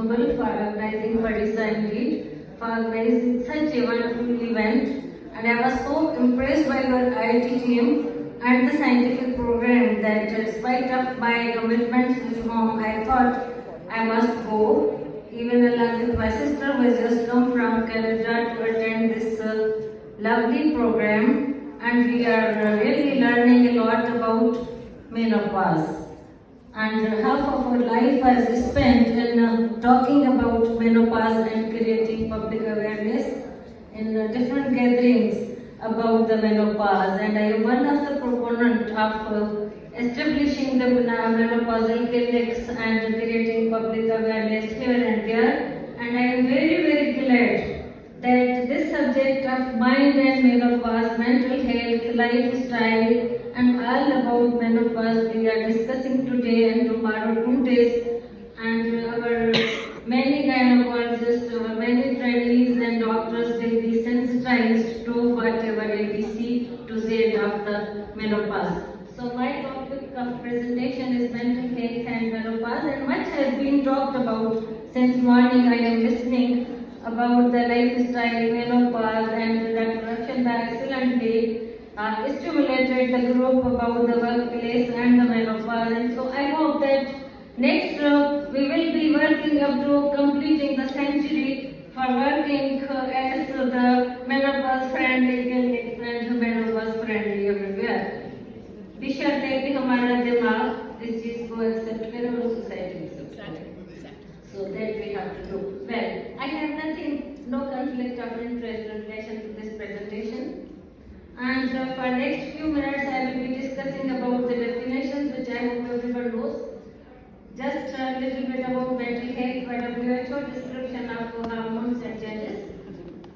responsible for organizing Fadisa indeed, for organizing such a wonderful event. And I was so impressed by your IIT team and the scientific program that despite of my commitments with home, I thought I must go. Even along with my sister who has just come from Canada to attend this lovely program, and we are really learning a lot about menopause. And half of our life is spent in talking about menopause and creating public awareness in different gatherings about the menopause. And I am one of the proponents of establishing the menopausal clinics and creating public awareness here and there. And I am very, very glad that this subject of mind and menopause, mental health, lifestyle, and all about menopause we are discussing today and tomorrow 2 days. And our many gynecologists, our many trainees and doctors will be sensitized to whatever ABC to say of the menopause. So my topic of presentation is mental health and menopause, and much has been talked about since morning. I am listening about the lifestyle, menopause, and Dr. Akshanda excellently stimulated the group about the workplace and the menopause. And so I hope that next we will be working up to completing the century for working as the menopause friendly clinics and menopause friendly everywhere. विशर्ते कि हमारा दिमाग इस चीज को accept करे और society accept करे. So that we have to do. Well, I have nothing, no conflict of interest in relation to this presentation. And for next few minutes, I will be discussing about the definitions, which I hope everyone knows. Just a little bit about mental health by WHO description of hormones and changes.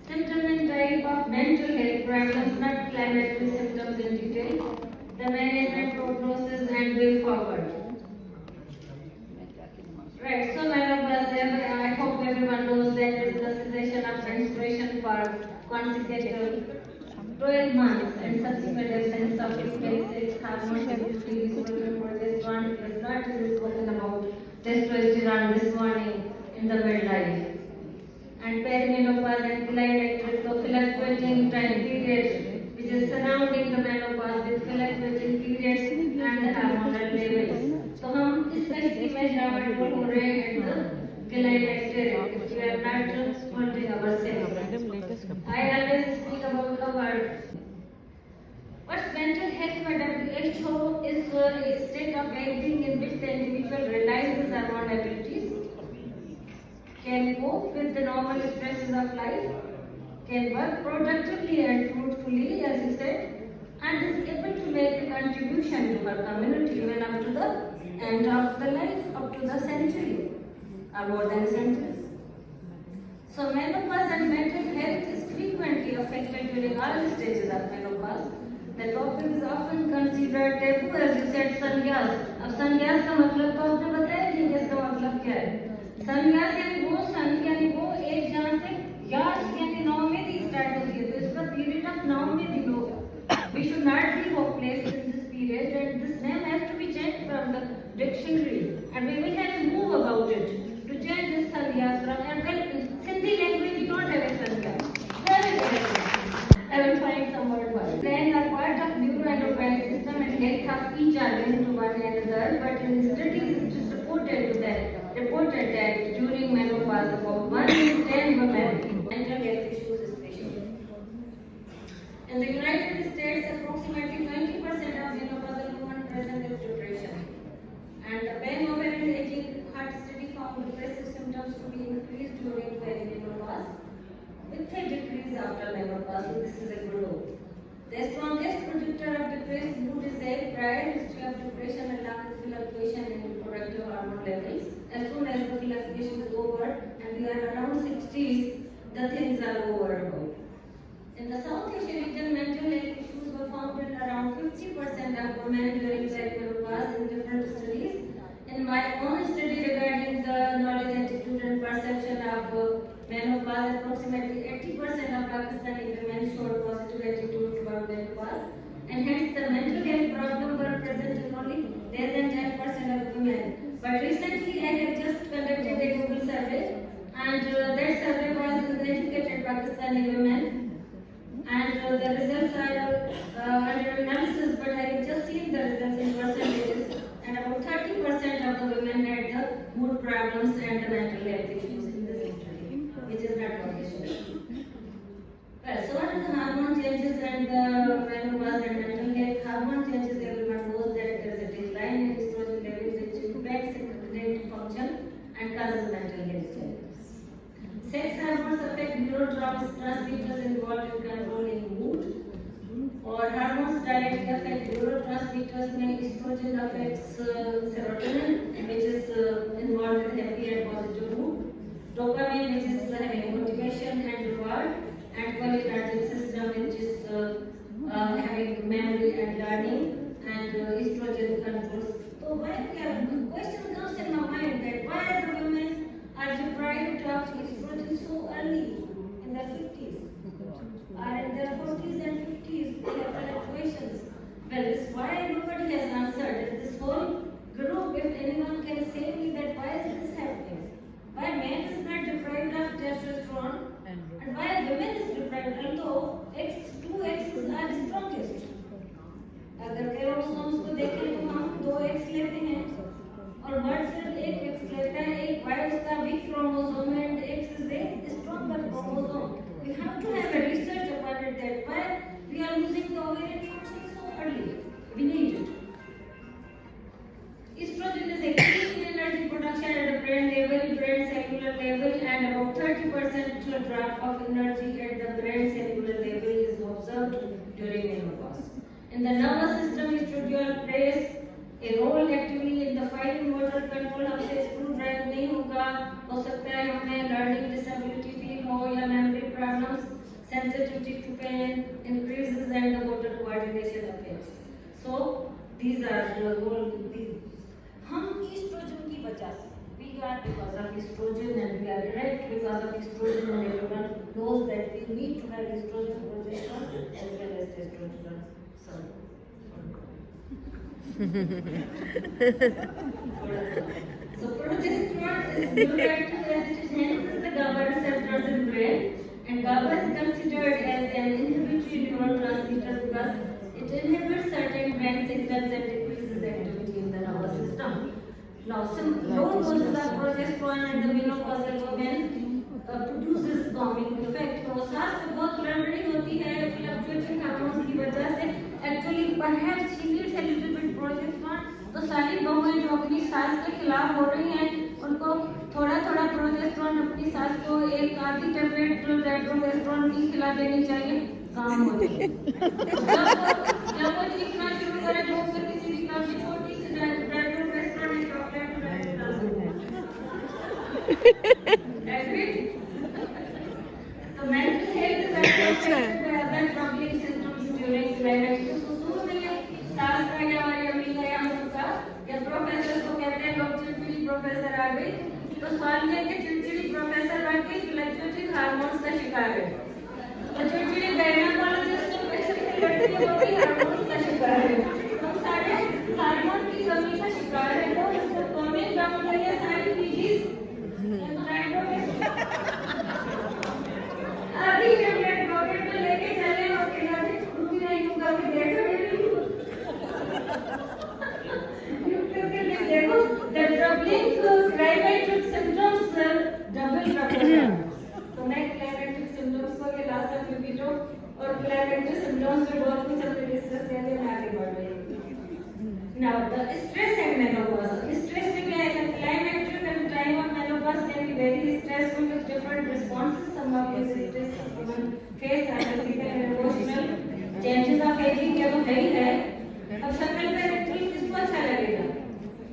Symptom and type of mental health problems, not climatic symptoms in detail. The management, prognosis, and way forward. Right, so I hope everyone knows that is the cessation of menstruation for consecutive 12 months and subsequent absence of expenses, hormone secretions, progesterone is not spoken about testosterone this morning in the midlife. And perimenopause and climactic, so fluctuating time periods which is surrounding the menopause with fluctuating periods and the hormonal levels. So हम इस व्यक्ति में जाकर हो रहे हैं the climactic if we are not holding ourselves. I always speak about the word. What's mental health by WHO is a state of well-being in which the individual realizes their own abilities, can cope with the normal stresses of life, can work productively and fruitfully, as he said, and is able to make a contribution to her community even up to the end of the life, up to the century, or more than centuries. So menopause and mental health is frequently affected during all stages of menopause. The topic is often considered taboo, as you said, sannyas. अब संन्यास का मतलब तो आपने बताया नहीं कि इसका मतलब क्या है. संन्यास यानी वो एक जहाँ से यास यानी नाव में भी स्टार्ट होती है, तो इसका पीरियड ऑफ नाव में भी होगा. We should not be hopeless in this period, and this name has to be changed from the dictionary, and we will have a move about it to change this sannyas from. And well, Sindhi language we don't have a sannyas. Very good. I will find some word for it. Then are part of neuroendocrine system and health of each are linked to one another, but in studies it is reported that during menopause about 1 in 10 women mental health issues especially. In the United States, approximately 20% of menopausal women present with depression. And the perimenopause aging heart study found depressive symptoms to be increased during perimenopause with a decrease after menopause. So this is a good hope. The strongest predictor of depressed mood is a prior history of depression along with fluctuation in reproductive hormone levels. As soon as the fluctuation is over and we are around 60s, the things are over about. In the South Asian region, mental health issues were found in around 50% of women during perimenopause in different studies. In my own study regarding the knowledge, attitude, and perception of menopause, approximately 80% of Pakistani women showed positive attitude toward menopause, and hence the mental health problem were present in only less than 10% of women. But recently, I have just conducted a Google survey the women. And the results are under analysis, but I have just seen the results in percentages. And about 30% of the women had the mood problems and the mental health issues in this study, which is not condition. Well, so what are the hormone changes and the menopause and mental health? Hormone changes, everyone knows that there is a decline in estrogen levels which impacts secretary function and causes mental health challenges. Sex hormones affect neurotransmitters involved in controlling mood, or hormones directly affect neurotransmitters. When estrogen affects serotonin, which is involved in happy and positive mood, dopamine, which is having motivation and reward, and cholinergic system, which is having memory and learning, and estrogen controls. So when the question comes in my mind that why are the women are deprived of estrogen so early in their 50s, or in their 40s and 50s, they have fluctuations. Well, this is why nobody has answered. This whole group, if anyone can say me that why is this happening? Why man is not deprived of testosterone and why women is deprived, although two X's are strongest. अगर chromosomes को देखें तो हम 2 X लेते हैं और मर्द सिर्फ 1 X लेता है, एक Y उसका weak chromosome and X is a stronger chromosome. We have to have a research about it, that why we are losing the ovarian function so early. We need it. Estrogen is a key in energy production at the brain level, brain cellular level, and about 30% drop of energy at the brain cellular level is observed during menopause. In the nervous system, estrogen plays a role actively in the fine motor control. हमसे screw drive नहीं होगा, हो सकता है हमें learning disability feel हो या memory problems, sensitivity to pain increases and the motor coordination affects. So these are the role. हम estrogen की वजह से, we are because of estrogen and we are correct because of estrogen, and everyone knows that we need to have estrogen, progesterone as well as testosterone. So progesterone is neuroactive as it enhances the GABA receptors in brain, and GABA is considered as an inhibitory neurotransmitter because it inhibits certain brain signals and decreases activity in the nervous system. Now, some low doses of progesterone and the menopausal women produces calming effect. तो सास में बहुत लड़नी होती है fluctuating hormones की वजह से, actually perhaps she needs a little bit progesterone. तो सारी बहुएं जो अपनी सास के खिलाफ हो रही हैं उनको थोड़ा थोड़ा प्रोजेस्टेरोन अपनी सास को एक आधी टैबलेट प्रोजेस्टेरोन की खिला देनी चाहिए, काम हो जाए. जब वो चीखना शुरू करे तो फिर किसी भी काम की छोटी सी प्रोजेस्टेरोन या चॉकलेट तो mental health is affected by other troubling symptoms during pregnancy. तो शुरू में ये सास का या हमारी अम्मी का या हम सबका या प्रोफेसर को कहते हैं लोग चिड़चिड़ी प्रोफेसर आ गई, तो सवाल ये है कि चिड़चिड़ी प्रोफेसर वाकई फ्लक्चुएटिंग हार्मोन्स का शिकार है. तो चिड़चिड़ी गायनेकोलॉजिस्ट तो बेसिकली लड़की वो भी हार्मोन्स का शिकार है. हम सारे हार्मोन की कमी का शिकार है. तो इसको कॉमेंट डाउन करिए सारी पीजीज अभी टैबलेट पॉकेट में लेके चले और खिलाने खुद भी नहीं होगा कि देखो यूट्यूब पे देखो the troubling climatic symptoms double trouble. तो मैं क्लाइमेटिक सिम्पटम्स को के लास्ट तक रिपीट हो और क्लाइमेटिक सिम्पटम्स पे बहुत कुछ हमने डिस्कस किया है, मैं आगे बढ़ रही हूँ. Now the stress and menopause. Stress में क्या है? Climacteric and time of menopause can be very stressful with different responses. Some of these stress women face are physical and emotional. Changes of aging क्या तो है ही है. अब शक्ल पे एक्चुअली किसको अच्छा लगेगा?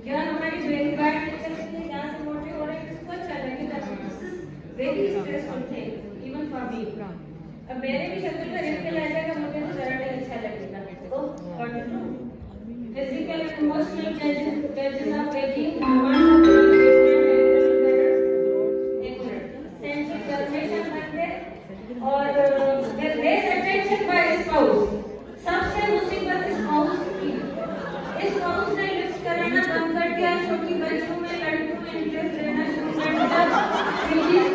क्या हमारी बेली बात निकलती है यहाँ से मोटे हो रहे हैं, किसको अच्छा लगेगा? This is very stressful thing even for me. अब मेरे भी शक्ल पे रिंकल आ जाएगा, मुझे तो जरा नहीं अच्छा लगेगा. तो what to do? Physical and emotional changes of aging, hormones of sensitive cognition बनते और less attention by spouse. सबसे मुसीबत spouse की. spouse ने लिफ्ट कराना बंद कर दिया, छोटी बच्चों में लड़कों में इंटरेस्ट लेना शुरू कर दिया.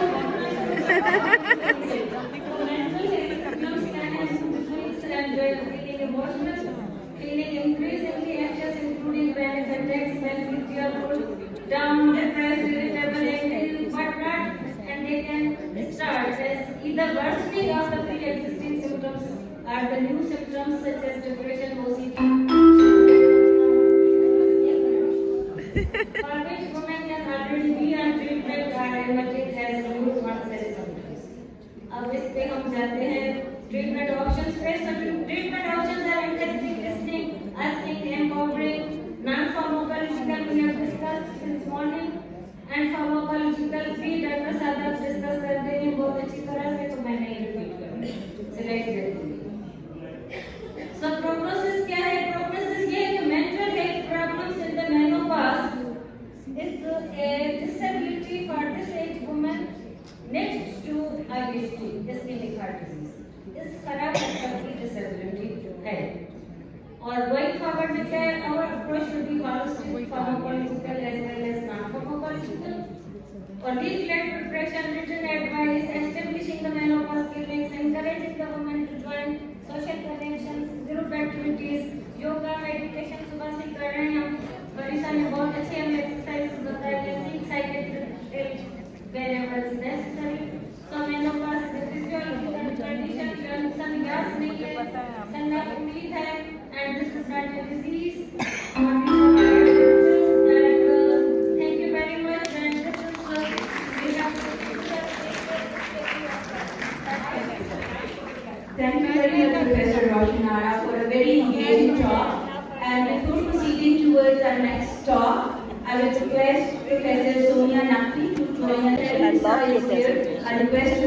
The worsening of the pre-existing symptoms are the new symptoms such as depression, OCD, for which women can already be on treatment are emerging as new onset symptoms. अब इस पे हम जाते हैं treatment options पे. So treatment options are encouraging listening, asking, empowering, non-pharmacological we have discussed since morning, and pharmacological भी doctor साहब discuss करते हैं बहुत अच्छी तरह से, तो मैं नहीं रिपीट करूँगी. सिलेक्ट करती. So prognosis क्या है? Prognosis ये है कि mental health problems in the menopause is a disability for this age woman next to obesity, ischemic heart disease. इस खराब अवस्था की disability है. और going forward में क्या है? Our approach should be holistic, pharmacological as well as non-pharmacological. Or leaflet preparation, written advice, establishing the menopause clinics, encouraging the women to join social connections, group activities, yoga, meditation सुबह से कर रहे हैं हम. बरीसा ने बहुत अच्छे हमें एक्सरसाइज बताए हैं. सीख cycle wherever is necessary. So menopause is a physiological condition. Some gas नहीं है, संज्ञा उम्मीद है, and this is not a disease. And thank you very much. And this is Thank you very much, Professor Roshanara, for a very engaging talk. And before proceeding towards our next talk, I would request Professor Sonia Naqvi to join us. I request